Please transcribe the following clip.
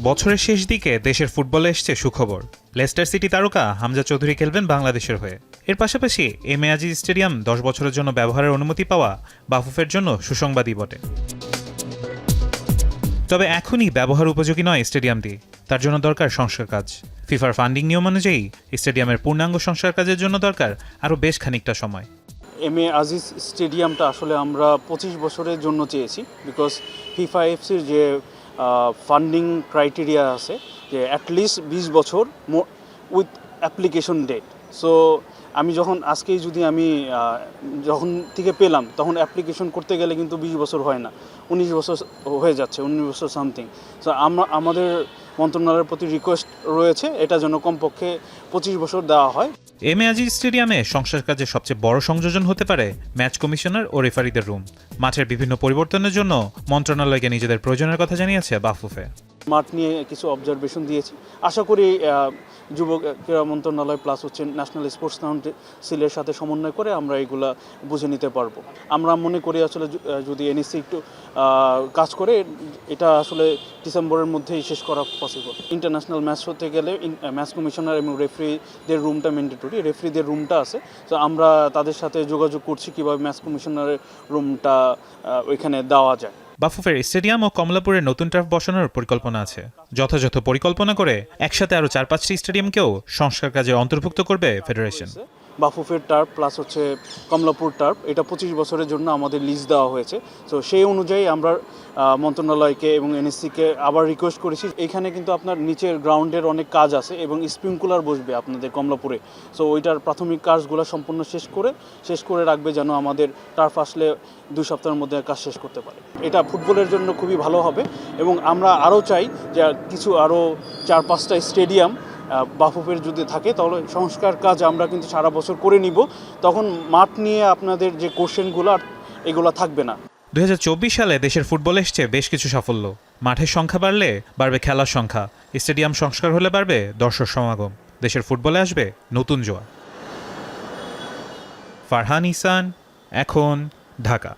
বছরের শেষ দিকে দেশের ফুটবলে এসছে সুখবর। লেস্টার সিটি তারকা হামজা চৌধুরী খেলবেন বাংলাদেশের হয়ে। এর পাশাপাশি এম এ আজিজ স্টেডিয়াম 10 বছরের জন্য ব্যবহারের অনুমতি পাওয়া বাফুফের জন্য সুসংবাদই বটে। তবে এখনই ব্যবহার উপযোগী নয় স্টেডিয়ামটি, তার জন্য দরকার সংস্কার কাজ। ফিফার ফান্ডিং নিয়ম অনুযায়ী স্টেডিয়ামের পূর্ণাঙ্গ সংস্কার কাজের জন্য দরকার আরও বেশ খানিকটা সময়। এম এ আজিজ স্টেডিয়ামটা আসলে আমরা 25 বছরের জন্য চেয়েছি, বিকজ ফিফা এফসির যে ফান্ডিং ক্রাইটেরিয়া আছে যে অ্যাটলিস্ট 20 বছর উইথ অ্যাপ্লিকেশন ডেট। সো আমি যখন থেকে পেলাম তখন অ্যাপ্লিকেশন করতে গেলে কিন্তু 20 বছর হয় না, 19 বছর হয়ে যাচ্ছে, 19 বছর সামথিং। সো আমাদের মন্ত্রণালয়ের প্রতি রিকোয়েস্ট রয়েছে এটা যেন কমপক্ষে 25 বছর দেওয়া হয়। এম এ আজিজ স্টেডিয়ামে সংস্কার কাজের সবচেয়ে বড় সংযোজন হতে পারে ম্যাচ কমিশনার ও রেফারিদের রুম। মাঠের বিভিন্ন পরিবর্তনের জন্য মন্ত্রণালয়কে নিজেদের প্রয়োজনের কথা জানিয়েছে বাফুফে। মাঠ নিয়ে কিছু অবজারভেশন দিয়েছি, আশা করি যুব ক্রীড়া মন্ত্রণালয় প্লাস ন্যাশনাল স্পোর্টস কাউন্সিলের সাথে সমন্বয় করে আমরা এগুলা বুঝে নিতে পারবো। আমরা মনে করি আসলে যদি এনএসসি একটু কাজ করে এটা আসলে ডিসেম্বরের মধ্যেই শেষ করা পসিবল। ইন্টারন্যাশনাল ম্যাচ হতে গেলে ম্যাচ কমিশনার এবং রেফারিদের রুমটা ম্যান্ডেটরি, রেফারিদের রুমটা আছে। তো আমরা তাদের সাথে যোগাযোগ করছি কীভাবে ম্যাচ কমিশনারের রুমটা ওইখানে দেওয়া যায়। বাফুফের স্টেডিয়াম ও কমলাপুরের নতুন টার্ফ বসানোর পরিকল্পনা আছে। যথাযথ পরিকল্পনা করে একসাথে আরও 4-5টি স্টেডিয়ামকেও সংস্কার কাজে অন্তর্ভুক্ত করবে ফেডারেশন। বাফুফের টার্ফ প্লাস কমলাপুর টার্ফ, এটা 25 বছরের জন্য আমাদের লিজ দেওয়া হয়েছে। তো সেই অনুযায়ী আমরা মন্ত্রণালয়কে এবং এনএসসিকে আবার রিকোয়েস্ট করেছি। এখানে কিন্তু আপনার নিচের গ্রাউন্ডের অনেক কাজ আছে এবং স্প্রিংকুলার বসবে আপনাদের কমলাপুরে। সো ওইটার প্রাথমিক কাজগুলো সম্পূর্ণ শেষ করে রাখবে যেন আমাদের টার্ফ আসলে 2 সপ্তাহের মধ্যে কাজ শেষ করতে পারে। এটা ফুটবলের জন্য খুবই ভালো হবে এবং আমরা আরও চাই যে কিছু আরও 4-5টা স্টেডিয়াম বাফুফের যদি থাকে তাহলে সংস্কার কাজ আমরা কিন্তু সারা বছর করে নিব, তখন মাঠ নিয়ে আপনাদের যে কোশ্চেনগুলো এগুলো থাকবে না। 2024 সালে দেশের ফুটবলে এসছে বেশ কিছু সাফল্য। মাঠের সংখ্যা বাড়লে বাড়বে খেলার সংখ্যা, স্টেডিয়াম সংস্কার হলে বাড়বে দর্শক সমাগম, দেশের ফুটবলে আসবে নতুন জোয়ার। ফারহান ইহসান, এখন, ঢাকা।